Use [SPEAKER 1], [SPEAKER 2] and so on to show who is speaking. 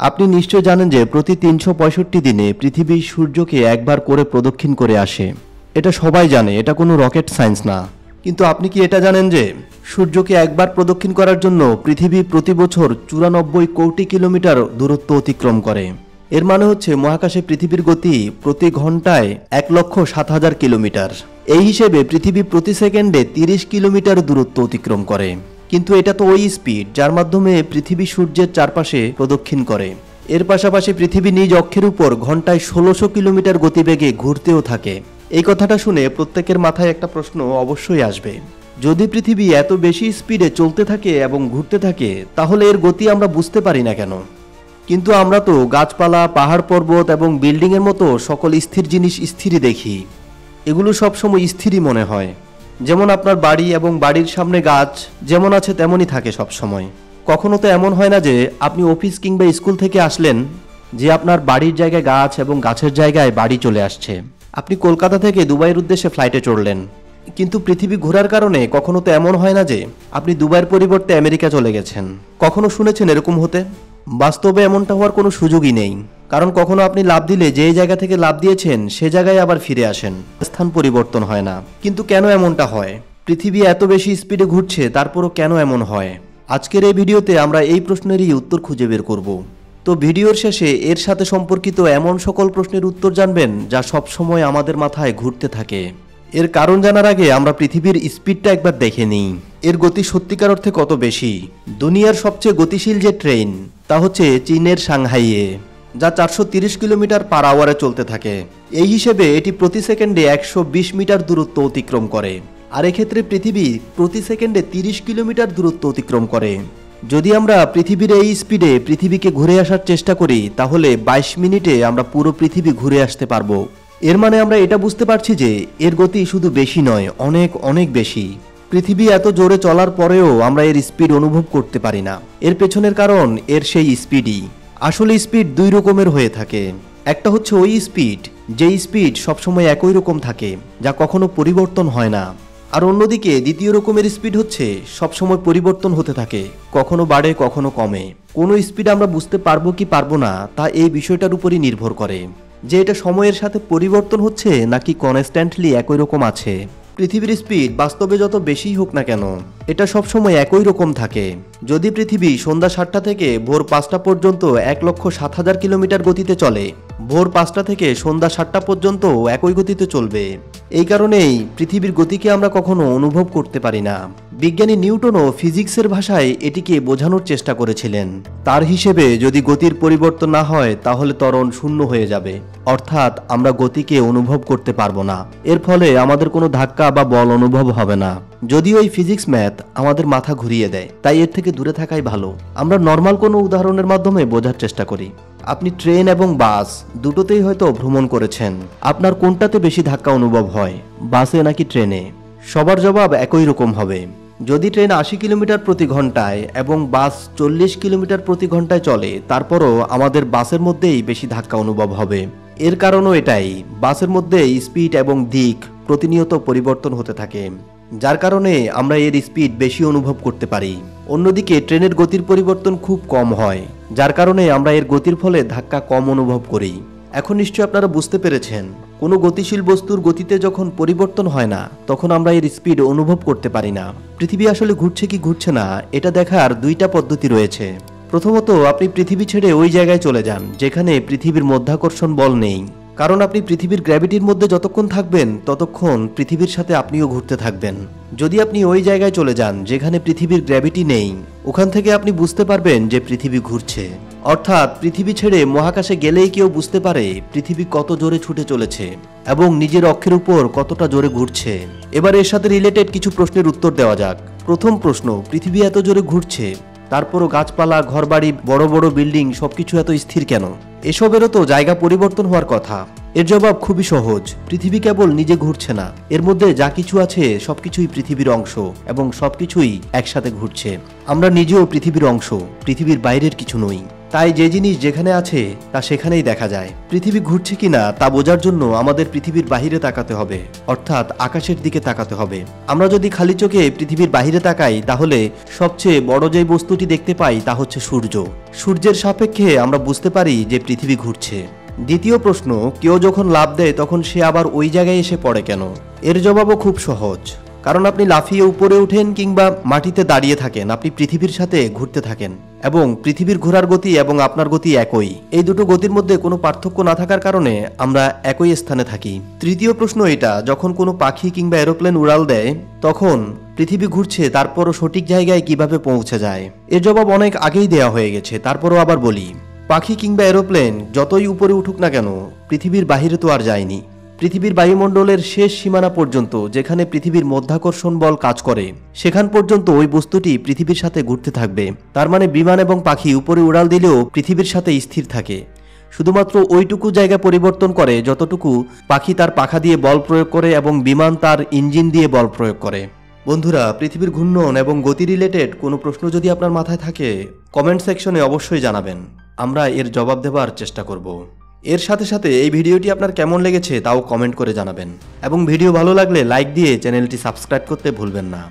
[SPEAKER 1] আপনি নিশ্চয় জানেন যে প্রতি ৩৬৫ দিনে পৃথিবী সূর্যকে একবার করে প্রদক্ষিণ করে আসে। এটা সবাই জানে, এটা কোনো রকেট সায়েন্স না। কিন্তু আপনি কি এটা জানেন যে সূর্যকে একবার প্রদক্ষিণ করার জন্য পৃথিবী প্রতি বছর ৯৪ কোটি কিলোমিটার দূরত্ব অতিক্রম করে? এর মানে হচ্ছে মহাকাশে পৃথিবীর গতি প্রতি ঘন্টায় ১,০৭,০০০ কিলোমিটার। এই হিসেবে পৃথিবী প্রতি সেকেন্ডে ৩০ কিলোমিটার দূরত্ব অতিক্রম করে। কিন্তু এটা তো ওই স্পিড যার মাধ্যমে পৃথিবী সূর্যের চারপাশে প্রদক্ষিণ করে। এর পাশাপাশি পৃথিবী নিজ অক্ষের উপর ঘন্টায় ১৬০০ কিলোমিটার গতিবেগে ঘুরতেও থাকে। এই কথাটা শুনে প্রত্যেকের মাথায় একটা প্রশ্ন অবশ্যই আসবে, যদি পৃথিবী এত বেশি স্পিডে চলতে থাকে এবং ঘুরতে থাকে তাহলে এর গতি আমরা বুঝতে পারি না কেন? কিন্তু আমরা তো গাছপালা, পাহাড় পর্বত এবং বিল্ডিংয়ের মতো সকল স্থির জিনিস স্থিরই দেখি। এগুলো সবসময় স্থিরই মনে হয়। যেমন আপনার বাড়ি এবং বাড়ির সামনে গাছ যেমন আছে তেমনই থাকে সব সময়। কখনো তো এমন হয় না যে আপনি অফিস কিংবা স্কুল থেকে আসলেন, যে আপনার বাড়ির জায়গায় গাছ এবং গাছের জায়গায় বাড়ি চলে আসছে। আপনি কলকাতা থেকে দুবাইয়ের উদ্দেশ্যে ফ্লাইটে চড়লেন, কিন্তু পৃথিবী ঘোরার কারণে কখনো তো এমন হয় না যে আপনি দুবাইয়ের পরিবর্তে আমেরিকা চলে গেছেন। কখনো শুনেছেন এরকম হতে? বাস্তবে এমনটা হওয়ার কোনো সুযোগই নেই, কারণ কখনো আপনি লাফ দিলে যে জায়গা থেকে লাফ দিয়েছেন সে জায়গায় আবার ফিরে আসেন, স্থান পরিবর্তন হয় না। কিন্তু কেন এমনটা হয়? পৃথিবী এত বেশি স্পিডে ঘুরছে, তারপরও কেন এমন হয়? আজকের এই ভিডিওতে আমরা এই প্রশ্নেরই উত্তর খুঁজে বের করব। তো ভিডিওর শেষে এর সাথে সম্পর্কিত এমন সকল প্রশ্নের উত্তর জানবেন যা সবসময় আমাদের মাথায় ঘুরতে থাকে। এর কারণ জানার আগে আমরা পৃথিবীর স্পিডটা একবার দেখে নিই। এর গতি সত্যিকার অর্থে কত বেশি? দুনিয়ার সবচেয়ে গতিশীল যে ট্রেন তা হচ্ছে চীনের সাংহাইয়ে, যা ৪৩০ কিলোমিটার পার আওয়ারে চলতে থাকে। এই হিসেবে এটি প্রতি সেকেন্ডে ১২০ মিটার দূরত্ব অতিক্রম করে। আর এক্ষেত্রে পৃথিবী প্রতি সেকেন্ডে ৩০ কিলোমিটার দূরত্ব অতিক্রম করে। যদি আমরা পৃথিবীর এই স্পিডে পৃথিবীকে ঘুরে আসার চেষ্টা করি তাহলে ২২ মিনিটে আমরা পুরো পৃথিবী ঘুরে আসতে পারবো। এর মানে আমরা এটা বুঝতে পারছি যে এর গতি শুধু বেশি নয়, অনেক অনেক বেশি। পৃথিবী এত জোরে চলার পরেও আমরা এর স্পিড অনুভব করতে পারি না। এর পেছনের কারণ এর সেই স্পিডই। আসলে স্পিড দুই রকমের হয়ে থাকে। একটা হচ্ছে ওই স্পিড, যেই স্পিড সবসময় একই রকম থাকে, যা কখনো পরিবর্তন হয় না। আর অন্যদিকে দ্বিতীয় রকমের স্পিড হচ্ছে সবসময় পরিবর্তন হতে থাকে, কখনো বাড়ে কখনো কমে। কোনো স্পিড আমরা বুঝতে পারবো কি পারবো না তা এই বিষয়টার উপরই নির্ভর করে যে এটা সময়ের সাথে পরিবর্তন হচ্ছে নাকি কনস্ট্যান্টলি একই রকম আছে। পৃথিবীর স্পিড বাস্তবে যত বেশিই হোক না কেন, এটা সবসময় একই রকম থাকে। যদি পৃথিবী সন্ধ্যা ৭টা থেকে ভোর ৫টা পর্যন্ত ১,০৭,০০০ কিলোমিটার গতিতে চলে, ভোর ৫টা থেকে সন্ধ্যা ৭টা পর্যন্ত একই গতিতে চলবে। এই কারণেই পৃথিবীর গতিকে আমরা কখনো অনুভব করতে পারি না। বিজ্ঞানী নিউটনও ফিজিক্সের ভাষায় এটিকে বোঝানোর চেষ্টা করেছিলেন। তার হিসেবে যদি গতির পরিবর্তন না হয় তাহলে ত্বরণ শূন্য হয়ে যাবে, অর্থাৎ আমরা গতিকে অনুভব করতে পারবো না। এর ফলে আমাদের কোনো ধাক্কা বা বল অনুভব হবে না। যদিও এই ফিজিক্স ম্যাথ আমাদের মাথা ঘুরিয়ে দেয়, তাই এর থেকে দূরে থাকাই ভালো। আমরা নর্মাল কোনো উদাহরণের মাধ্যমে বোঝার চেষ্টা করি। আপনি ট্রেন এবং বাস দুটোতেই হয়তো ভ্রমণ করেছেন। আপনার কোনটাতে বেশি ধাক্কা অনুভব হয়, বাসে নাকি ট্রেনে? সবার জবাব একই রকম হবে। যদি ট্রেন ৮০ কিলোমিটার প্রতি ঘন্টায় এবং বাস ৪০ কিলোমিটার প্রতি ঘন্টায় চলে, তারপরও আমাদের বাসের মধ্যেই বেশি ধাক্কা অনুভব হবে। এর কারণও এটাই, বাসের মধ্যে স্পিড এবং দিক প্রতিনিয়ত পরিবর্তন হতে থাকে, যার কারণে আমরা এর স্পিড বেশি অনুভব করতে পারি। অন্যদিকে ট্রেনের গতির পরিবর্তন খুব কম হয়, যার কারণে আমরা এর গতির ফলে ধাক্কা কম অনুভব করি। এখন নিশ্চয়ই আপনারা বুঝতে পেরেছেন, কোনো গতিশীল বস্তুর গতিতে যখন পরিবর্তন হয় না তখন আমরা এর স্পিড অনুভব করতে পারি না। পৃথিবী আসলে ঘুরছে কি ঘুরছে না এটা দেখার দুইটা পদ্ধতি রয়েছে। প্রথমত, আপনি পৃথিবী ছেড়ে ওই জায়গায় চলে যান যেখানে পৃথিবীর মধ্যাকর্ষণ বল নেই, কারণ আপনি পৃথিবীর গ্র্যাভিটির মধ্যে যতক্ষণ থাকবেন ততক্ষণ পৃথিবীর সাথে আপনিও ঘুরতে থাকবেন। যদি আপনি ওই জায়গায় চলে যান যেখানে পৃথিবীর গ্র্যাভিটি নেই, ওখান থেকে আপনি বুঝতে পারবেন যে পৃথিবী ঘুরছে। অর্থাৎ পৃথিবী ছেড়ে মহাকাশে গেলেই কেউ বুঝতে পারে পৃথিবী কত জোরে ছুটে চলেছে এবং নিজের অক্ষের উপর কতটা জোরে ঘুরছে। এবার এর সাথে রিলেটেড কিছু প্রশ্নের উত্তর দেওয়া যাক। প্রথম প্রশ্ন, পৃথিবী এত জোরে ঘুরছে, তারপরও গাছপালা, ঘরবাড়ি, বড় বড় বিল্ডিং সবকিছু এত স্থির কেন? এসবেরও তো জায়গা পরিবর্তন হওয়ার কথা। এর জবাব খুবই সহজ, পৃথিবী কেবল নিজে ঘুরছে না, এর মধ্যে যা কিছু আছে সবকিছুই পৃথিবীর অংশ এবং সবকিছুই একসাথে ঘুরছে। আমরা নিজেও পৃথিবীর অংশ, পৃথিবীর বাইরের কিছু নই। তাই যে জিনিস যেখানে আছে তা সেখানেই দেখা যায়। পৃথিবী ঘুরছে কিনা তা বোঝার জন্য আমাদের পৃথিবীর বাহিরে তাকাতে হবে, অর্থাৎ আকাশের দিকে তাকাতে হবে। আমরা যদি খালি চোখে পৃথিবীর বাহিরে তাকাই তাহলে সবচেয়ে বড় যে বস্তুটি দেখতে পাই তা হচ্ছে সূর্য। সূর্যের সাপেক্ষে আমরা বুঝতে পারি যে পৃথিবী ঘুরছে। দ্বিতীয় প্রশ্ন, কেউ যখন লাফ দেয় তখন সে আবার ওই জায়গায় এসে পড়ে কেন? এর জবাবও খুব সহজ। কারণ আপনি লাফিয়ে উপরে ওঠেন কিংবা মাটিতে দাঁড়িয়ে থাকেন, আপনি পৃথিবীর সাথে ঘুরতে থাকেন এবং পৃথিবীর ঘোরার গতি এবং আপনার গতি একই। এই দুটো গতির মধ্যে কোনো পার্থক্য না থাকার কারণে আমরা একই স্থানে থাকি। তৃতীয় প্রশ্ন এটা, যখন কোনো পাখি কিংবা এরোপ্লেন উড়াল দেয় তখন পৃথিবী ঘুরছে তারপরও সঠিক জায়গায় কিভাবে পৌঁছে যায়? এর জবাব অনেক আগেই দেওয়া হয়ে গেছে, তারপরও আবার বলি। পাখি কিংবা এরোপ্লেন যতই উপরে উঠুক না কেন পৃথিবীর বাহিরে তো আর যায়নি। পৃথিবীর বায়ুমণ্ডলের শেষ সীমানা পর্যন্ত, যেখানে পৃথিবীর মধ্যাকর্ষণ বল কাজ করে, সেখান পর্যন্ত ওই বস্তুটি পৃথিবীর সাথে ঘুরতে থাকবে। তার মানে বিমান এবং পাখি উপরে উড়াল দিলেও পৃথিবীর সাথে স্থির থাকে। শুধুমাত্র ওইটুকু জায়গা পরিবর্তন করে যতটুকু পাখি তার পাখা দিয়ে বল প্রয়োগ করে এবং বিমান তার ইঞ্জিন দিয়ে বল প্রয়োগ করে। বন্ধুরা, পৃথিবীর ঘূর্ণন এবং গতি রিলেটেড কোনো প্রশ্ন যদি আপনার মাথায় থাকে কমেন্ট সেকশনে অবশ্যই জানাবেন, আমরা এর জবাব দেওয়ার চেষ্টা করব। এর সাথে সাথে এই ভিডিওটি আপনার কেমন লেগেছে তাও কমেন্ট করে জানাবেন এবং ভিডিও ভালো লাগলে লাইক দিয়ে চ্যানেলটি সাবস্ক্রাইব করতে ভুলবেন না।